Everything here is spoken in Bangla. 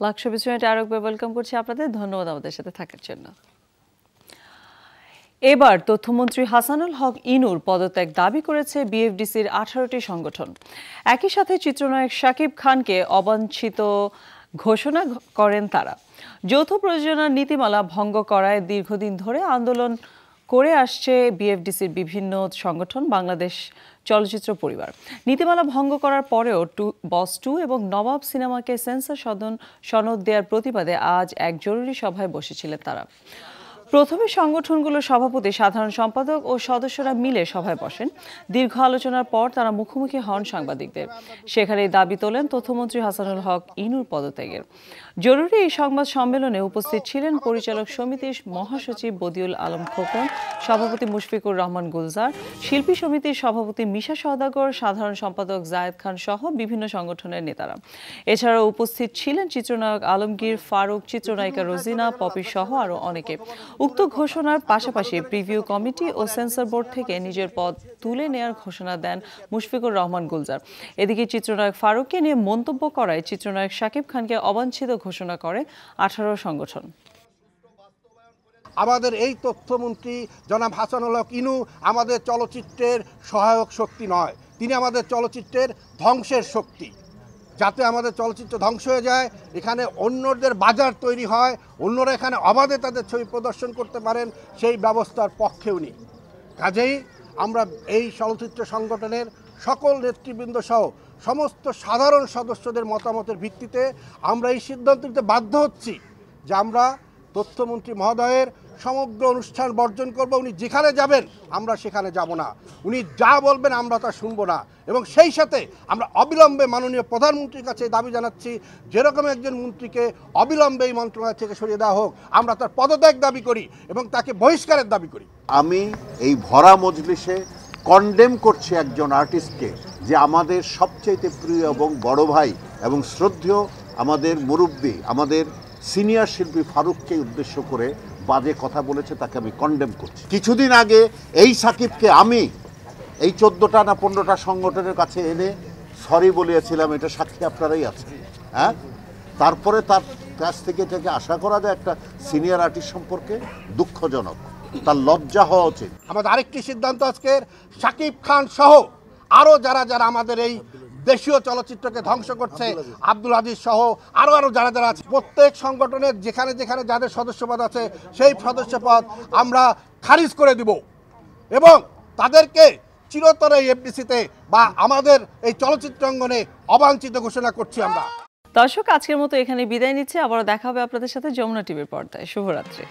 লাক্স বিস্ময়তে আরেকবার ওয়েলকাম করছি আপনাদের। ধন্যবাদ আমাদের সাথে থাকার জন্য। এবার তথ্যমন্ত্রী হাসানুল হক ইনুর পদত্যাগ দাবি করেছে বিএফডিসির 18টি সংগঠন। একই সাথে চিত্রনায়ক শাকিব খানকে অবাঞ্ছিত ঘোষণা করেন তারা। যৌথ প্রযোজনার নীতিমালা ভঙ্গ করায় দীর্ঘদিন ধরে আন্দোলন করে আসছে বিএফডিসির বিভিন্ন সংগঠন বাংলাদেশ চলচ্চিত্র পরিবার। নীতিমালা ভঙ্গ করার পরেও বস 2 এবং নবাব সিনেমাকে সেন্সর সনদ দেওয়ার প্রতিবাদে আজ এক জরুরি সভায় বসেছিলেন তারা। প্রথমে সংগঠনগুলোর সভাপতি, সাধারণ সম্পাদক ও সদস্যরা মিলে সভায় বসেন। দীর্ঘ আলোচনার পর তারা মুখোমুখি হন সাংবাদিকদের। সেখানে দাবি তোলেন তথ্যমন্ত্রী হাসানুল হক ইনুর পদত্যাগের। জরুরি এই সংবাদ সম্মেলনে উপস্থিত ছিলেন পরিচালক সমিতির মহাসচিব বদিউল আলম খোকন, সভাপতি মুশফিকুর রহমান গুলজার, শিল্পী সমিতির সভাপতি মিশা সওদাগর, সাধারণ সম্পাদক জায়েদ খান সহ বিভিন্ন সংগঠনের নেতারা। এছাড়াও উপস্থিত ছিলেন চিত্রনায়ক আলমগীর, ফারুক, চিত্রনায়িকা রোজিনা, পপি সহ আরও অনেকে। উক্ত ঘোষণার পাশাপাশি প্রিভিউ কমিটি ও সেন্সর বোর্ড থেকে নিজের পদ তুলে নেয়ার ঘোষণা দেন মুশফিকুর রহমান গুলজার। এদিকে চিত্রনায়ক ফারুককে নিয়ে মন্তব্য করায় চিত্রনায়ক শাকিব খানকে অবাঞ্ছিত ঘোষণা করে 18 সংগঠন। আমাদের এই তথ্যমন্ত্রী জনাব হাসানুল হক ইনু আমাদের চলচ্চিত্রের সহায়ক শক্তি নয়, তিনি আমাদের চলচ্চিত্রের ধ্বংসের শক্তি। যাতে আমাদের চলচ্চিত্র ধ্বংস হয়ে যায়, এখানে অন্যদের বাজার তৈরি হয়, অন্যরা এখানে অবাধে তাদের ছবি প্রদর্শন করতে পারেন, সেই ব্যবস্থার পক্ষেও নেই। কাজেই আমরা এই চলচ্চিত্র সংগঠনের সকল নেতৃবৃন্দ সহ সমস্ত সাধারণ সদস্যদের মতামতের ভিত্তিতে আমরা এই সিদ্ধান্ত নিতে বাধ্য হচ্ছি যে আমরা তথ্যমন্ত্রী মহোদয়ের সমগ্র অনুষ্ঠান বর্জন করব। উনি যেখানে যাবেন আমরা সেখানে যাব না, উনি যা বলবেন আমরা তা শুনবো না। এবং সেই সাথে আমরা অবিলম্বে মাননীয় প্রধানমন্ত্রীর কাছে দাবি জানাচ্ছি, যেরকম একজন মন্ত্রীকে অবিলম্বে এই মন্ত্রণালয় থেকে সরিয়ে দেওয়া হোক, আমরা তার পদত্যাগ দাবি করি এবং তাকে বহিষ্কারের দাবি করি। আমি এই ভরা মজলিসে কন্ডেম করছি একজন আর্টিস্টকে, যে আমাদের সবচাইতে প্রিয় এবং বড় ভাই এবং শ্রদ্ধেয় আমাদের মুরব্বী, আমাদের সিনিয়র শিল্পী ফারুককে উদ্দেশ্য করে বাজে কথা বলেছে, তাকে আমি কন্ডেম করছি। কিছুদিন আগে এই সাকিবকে আমি এই 14টা না 15টা সংগঠনের কাছে এনে সরি বলিয়েছিলাম, এটা সাক্ষী আপনারাই আছেন। হ্যাঁ, তারপরে তার কাছ থেকে আশা করা যায় একটা সিনিয়র আর্টিস্ট সম্পর্কে দুঃখজনক, তার লজ্জা হওয়া উচিত। আমাদের আরেকটি সিদ্ধান্ত আজকের, শাকিব খান সহ আরও যারা আমাদের এই দেশীয় চলচ্চিত্রকে ধ্বংস করছে, আব্দুল আজিজ সহ আরও যারা আছে, প্রত্যেক সংগঠনের যেখানে যেখানে যাদের সদস্যপদ আছে সেই সদস্যপদ আমরা খারিজ করে দিব এবং তাদেরকে চিরতরে এফডিসিতে বা আমাদের এই চলচ্চিত্র অঙ্গনে অবাঞ্ছিত ঘোষণা করছি আমরা। দর্শক, আজকের মতো এখানে বিদায় নিচ্ছে। আবারও দেখা হবে আপনাদের সাথে যমুনা টিভির পর্দায়। শুভরাত্রি।